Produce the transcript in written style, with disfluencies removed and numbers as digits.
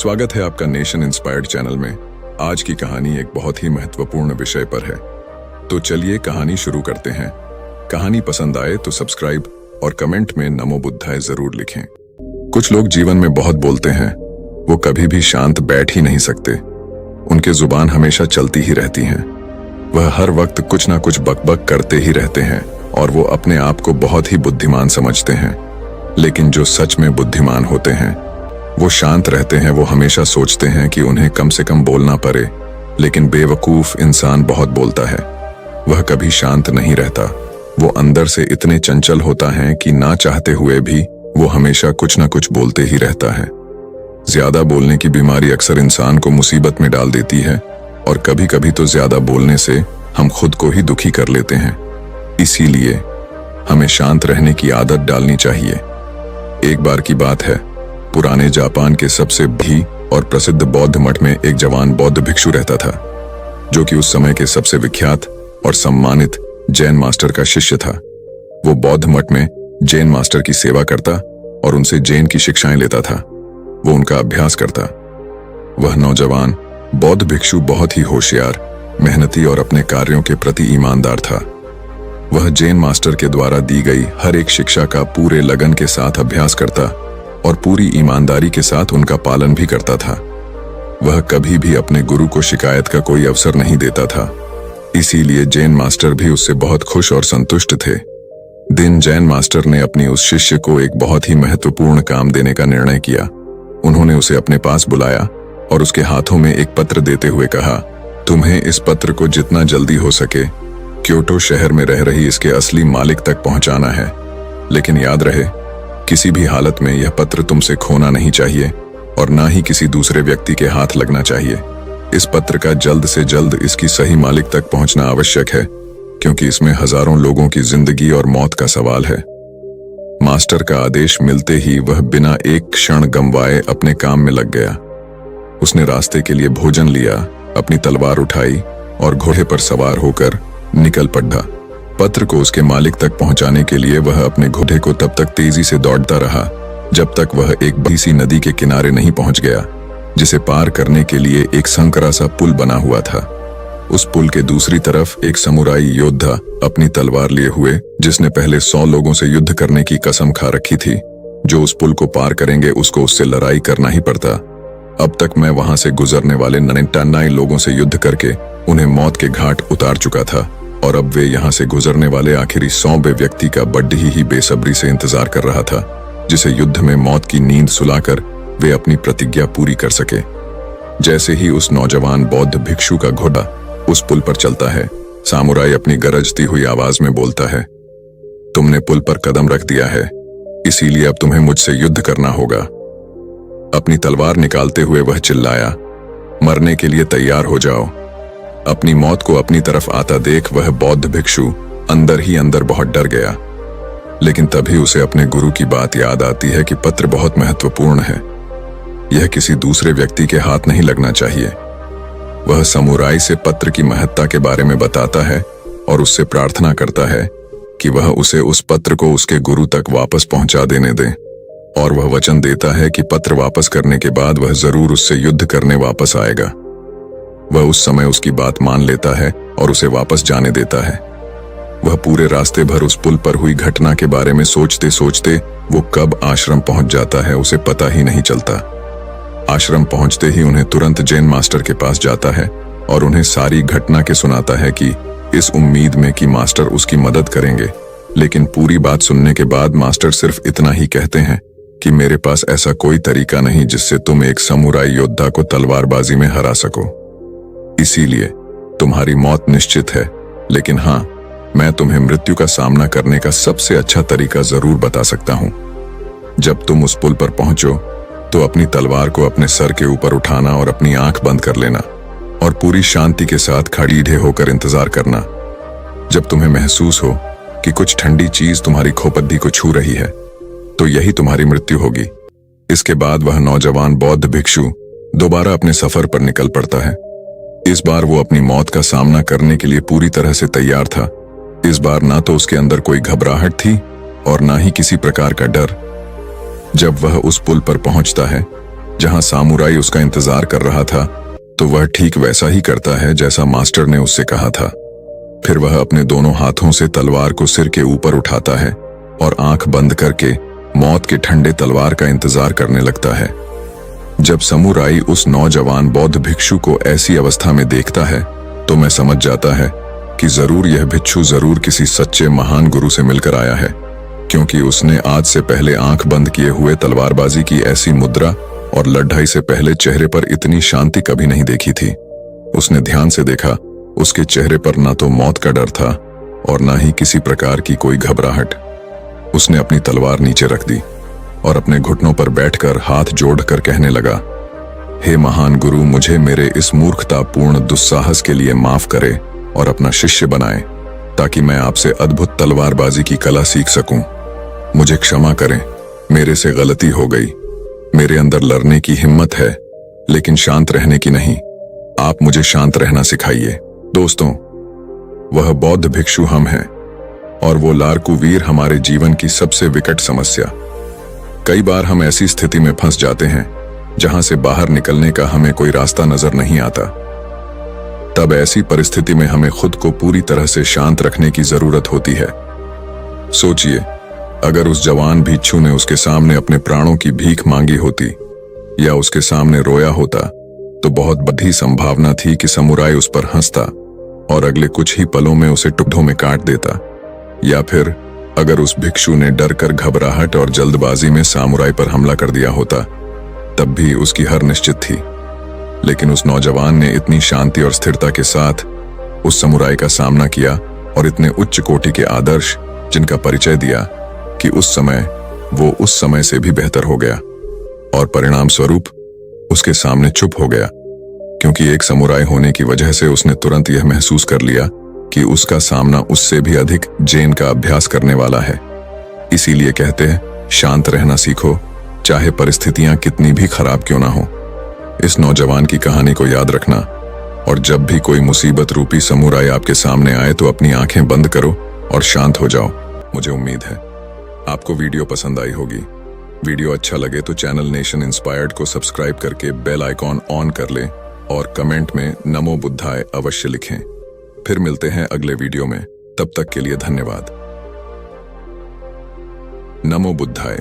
स्वागत है आपका नेशन इंस्पायर्ड चैनल में। आज की कहानी एक बहुत ही महत्वपूर्ण विषय पर है, तो चलिए कहानी शुरू करते हैं। कहानी पसंद आए तो सब्सक्राइब और कमेंट में नमो बुद्धाय जरूर लिखें। कुछ लोग जीवन में बहुत बोलते हैं, वो कभी भी शांत बैठ ही नहीं सकते। उनके जुबान हमेशा चलती ही रहती हैं। वह हर वक्त कुछ ना कुछ बकबक करते ही रहते हैं और वो अपने आप को बहुत ही बुद्धिमान समझते हैं। लेकिन जो सच में बुद्धिमान होते हैं वो शांत रहते हैं। वो हमेशा सोचते हैं कि उन्हें कम से कम बोलना पड़े, लेकिन बेवकूफ इंसान बहुत बोलता है। वह कभी शांत नहीं रहता। वो अंदर से इतने चंचल होता है कि ना चाहते हुए भी वो हमेशा कुछ ना कुछ बोलते ही रहता है। ज्यादा बोलने की बीमारी अक्सर इंसान को मुसीबत में डाल देती है और कभी कभी तो ज्यादा बोलने से हम खुद को ही दुखी कर लेते हैं। इसीलिए हमें शांत रहने की आदत डालनी चाहिए। एक बार की बात है, पुराने जापान के सबसे भी और प्रसिद्ध बौद्ध मठ में एक जवान बौद्ध भिक्षु रहता था, जो कि उस समय के सबसे विख्यात और सम्मानित जैन मास्टर का शिष्य था। वो बौद्ध मठ में जैन मास्टर की सेवा करता और उनसे जैन की शिक्षाएं लेता था। वो उनका अभ्यास करता। वह नौजवान बौद्ध भिक्षु बहुत ही होशियार, मेहनती और अपने कार्यों के प्रति ईमानदार था। वह जैन मास्टर के द्वारा दी गई हर एक शिक्षा का पूरे लगन के साथ अभ्यास करता और पूरी ईमानदारी के साथ उनका पालन भी करता था। वह कभी भी अपने गुरु को शिकायत का कोई अवसर नहीं देता था। इसीलिए जैन मास्टर भी उससे बहुत खुश और संतुष्ट थे। दिन जैन मास्टर ने अपनी उस शिष्य को एक बहुत ही महत्वपूर्ण काम देने का निर्णय किया। उन्होंने उसे अपने पास बुलाया और उसके हाथों में एक पत्र देते हुए कहा, तुम्हें इस पत्र को जितना जल्दी हो सके क्योटो शहर में रह रही इसके असली मालिक तक पहुंचाना है। लेकिन याद रहे, किसी भी हालत में यह पत्र तुमसे खोना नहीं चाहिए और ना ही किसी दूसरे व्यक्ति के हाथ लगना चाहिए। इस पत्र का जल्द से जल्द इसकी सही मालिक तक पहुंचना आवश्यक है, क्योंकि इसमें हजारों लोगों की जिंदगी और मौत का सवाल है। मास्टर का आदेश मिलते ही वह बिना एक क्षण गंवाए अपने काम में लग गया। उसने रास्ते के लिए भोजन लिया, अपनी तलवार उठाई और घोड़े पर सवार होकर निकल पड़ा। पत्र को उसके मालिक तक पहुंचाने के लिए वह अपने घोड़े को तब तक तेजी से दौड़ता रहा जब तक वह एक बड़ी सी नदी के किनारे नहीं पहुंच गया, जिसे पार करने के लिए एक संकरा सा पुल बना हुआ था। उस पुल के दूसरी तरफ एक समुराई योद्धा अपनी तलवार लिए हुए, जिसने पहले 100 लोगों से युद्ध करने की कसम खा रखी थी। जो उस पुल को पार करेंगे उसको उससे लड़ाई करना ही पड़ता। अब तक मैं वहां से गुजरने वाले 99 लोगों से युद्ध करके उन्हें मौत के घाट उतार चुका था, और अब वे यहाँ से गुजरने वाले आखिरी 100वें व्यक्ति का बड़ी ही बेसब्री से इंतजार कर रहा था, जिसे युद्ध में मौत की नींद सुलाकर वे अपनी प्रतिज्ञा पूरी कर सके। जैसे ही उस नौजवान बौद्ध भिक्षु का घोड़ा उस पुल पर चलता है, सामुराई अपनी गरजती हुई आवाज में बोलता है, तुमने पुल पर कदम रख दिया है, इसीलिए अब तुम्हें मुझसे युद्ध करना होगा। अपनी तलवार निकालते हुए वह चिल्लाया, मरने के लिए तैयार हो जाओ। अपनी मौत को अपनी तरफ आता देख वह बौद्ध भिक्षु अंदर ही अंदर बहुत डर गया। लेकिन तभी उसे अपने गुरु की बात याद आती है कि पत्र बहुत महत्वपूर्ण है। यह किसी दूसरे व्यक्ति के हाथ नहीं लगना चाहिए। वह समुराई से पत्र की महत्ता के बारे में बताता है और उससे प्रार्थना करता है कि वह उसे उस पत्र को उसके गुरु तक वापस पहुंचा देने दे, और वह वचन देता है कि पत्र वापस करने के बाद वह जरूर उससे युद्ध करने वापस आएगा। वह उस समय उसकी बात मान लेता है और उसे वापस जाने देता है। वह पूरे रास्ते भर उस पुल पर हुई घटना के बारे में सोचते सोचते वो कब आश्रम पहुंच जाता है उसे पता ही नहीं चलता। आश्रम पहुंचते ही उन्हें तुरंत जैन मास्टर के पास जाता है और उन्हें सारी घटना के सुनाता है कि इस उम्मीद में कि मास्टर उसकी मदद करेंगे। लेकिन पूरी बात सुनने के बाद मास्टर सिर्फ इतना ही कहते हैं कि मेरे पास ऐसा कोई तरीका नहीं जिससे तुम एक समुराई योद्धा को तलवारबाजी में हरा सको। इसीलिए तुम्हारी मौत निश्चित है, लेकिन हाँ, मैं तुम्हें मृत्यु का सामना करने का सबसे अच्छा तरीका जरूर बता सकता हूं। जब तुम उस पुल पर पहुंचो तो अपनी तलवार को अपने सर के ऊपर उठाना और अपनी आंख बंद कर लेना और पूरी शांति के साथ खड़ीढ़े होकर इंतजार करना। जब तुम्हें महसूस हो कि कुछ ठंडी चीज तुम्हारी खोपड़ी को छू रही है, तो यही तुम्हारी मृत्यु होगी। इसके बाद वह नौजवान बौद्ध भिक्षु दोबारा अपने सफर पर निकल पड़ता है। इस बार वो अपनी मौत का सामना करने के लिए पूरी तरह से तैयार था। इस बार ना तो उसके अंदर कोई घबराहट थी और ना ही किसी प्रकार का डर। जब वह उस पुल पर पहुंचता है जहां सामुराई उसका इंतजार कर रहा था तो वह ठीक वैसा ही करता है जैसा मास्टर ने उससे कहा था। फिर वह अपने दोनों हाथों से तलवार को सिर के ऊपर उठाता है और आंख बंद करके मौत के ठंडे तलवार का इंतजार करने लगता है। जब समुराई उस नौजवान बौद्ध भिक्षु को ऐसी अवस्था में देखता है तो मैं समझ जाता है कि जरूर यह भिक्षु जरूर किसी सच्चे महान गुरु से मिलकर आया है, क्योंकि उसने आज से पहले आंख बंद किए हुए तलवारबाजी की ऐसी मुद्रा और लड़ाई से पहले चेहरे पर इतनी शांति कभी नहीं देखी थी। उसने ध्यान से देखा, उसके चेहरे पर ना तो मौत का डर था और ना ही किसी प्रकार की कोई घबराहट। उसने अपनी तलवार नीचे रख दी और अपने घुटनों पर बैठकर हाथ जोड़कर कहने लगा, हे महान गुरु, मुझे मेरे इस मूर्खतापूर्ण दुस्साहस के लिए माफ करे और अपना शिष्य बनाए, ताकि मैं आपसे अद्भुत तलवारबाजी की कला सीख सकूं। मुझे क्षमा करें, मेरे से गलती हो गई। मेरे अंदर लड़ने की हिम्मत है, लेकिन शांत रहने की नहीं। आप मुझे शांत रहना सिखाइए। दोस्तों, वह बौद्ध भिक्षु हम हैं और वो लारकू वीर हमारे जीवन की सबसे विकट समस्या। कई बार हम ऐसी स्थिति में फंस जाते हैं जहां से बाहर निकलने का हमें कोई रास्ता नजर नहीं आता। तब ऐसी परिस्थिति में हमें खुद को पूरी तरह से शांत रखने की जरूरत होती है। सोचिए, अगर उस जवान भिक्षु ने उसके सामने अपने प्राणों की भीख मांगी होती या उसके सामने रोया होता तो बहुत बड़ी संभावना थी कि समुराई उस पर हंसता और अगले कुछ ही पलों में उसे टुकड़ों में काट देता। या फिर अगर उस भिक्षु ने डर कर घबराहट और जल्दबाजी में सामुराई पर हमला कर दिया होता, तब भी उसकी हार निश्चित थी। लेकिन उस नौजवान ने इतनी शांति और स्थिरता के साथ उस समुराई का सामना किया और इतने उच्च कोटि के आदर्श जिनका परिचय दिया कि उस समय वो उस समय से भी बेहतर हो गया और परिणाम स्वरूप उसके सामने चुप हो गया, क्योंकि एक समुराई होने की वजह से उसने तुरंत यह महसूस कर लिया कि उसका सामना उससे भी अधिक जेन का अभ्यास करने वाला है। इसीलिए कहते हैं, शांत रहना सीखो, चाहे परिस्थितियां कितनी भी खराब क्यों ना हो। इस नौजवान की कहानी को याद रखना और जब भी कोई मुसीबत रूपी समुराई आपके सामने आए तो अपनी आंखें बंद करो और शांत हो जाओ। मुझे उम्मीद है आपको वीडियो पसंद आई होगी। वीडियो अच्छा लगे तो चैनल नेशन इंस्पायर्ड को सब्सक्राइब करके बेल आइकॉन ऑन कर लें और कमेंट में नमो बुद्धाय अवश्य लिखें। फिर मिलते हैं अगले वीडियो में, तब तक के लिए धन्यवाद। नमो बुद्धाय।